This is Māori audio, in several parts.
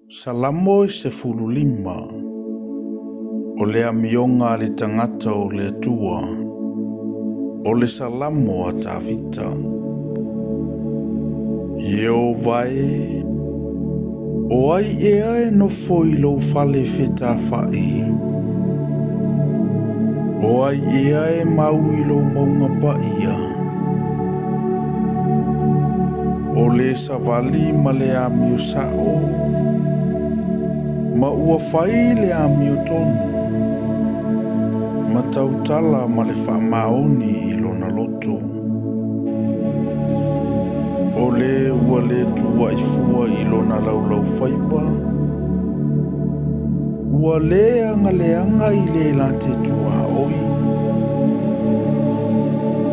Salamo e se fululima o le amionga le tangata o le atua o le salamo a tawhita. Ieo vai o ai e ae no foi lo fale feta fai. O ai e ae mau i lo maunga pa ia. O le savali ma le amio sao. Ma ua fai le amio tonu. Ma tautala ma le whaamaoni i lona loto. O le ua le tua i fua i lona laulau whaiva. Ua le anga i le la te tua oi.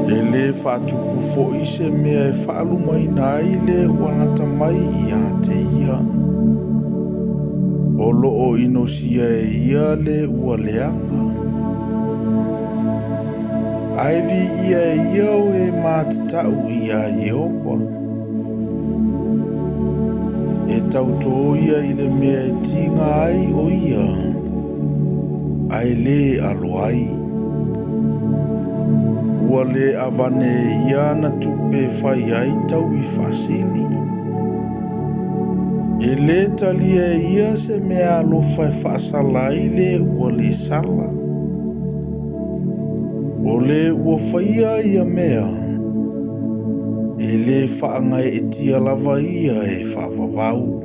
E le whatupu fo i se mea e whaalu mai na i le ua ngata mai i a te ia. O loo ino sia e ia le ua le anga. Aivi ia e ia o e mātatau i a Yehova. E tauto ia i le mea e tinga ai o ia. Ai le alo ai. Ua le avane ia na tupe fai ai tau i fasili. E le talia ia se mea alo fai fasala i le ua le sala. O le ua faia ia mea. E le whaangai e tia lava ia e whavavau.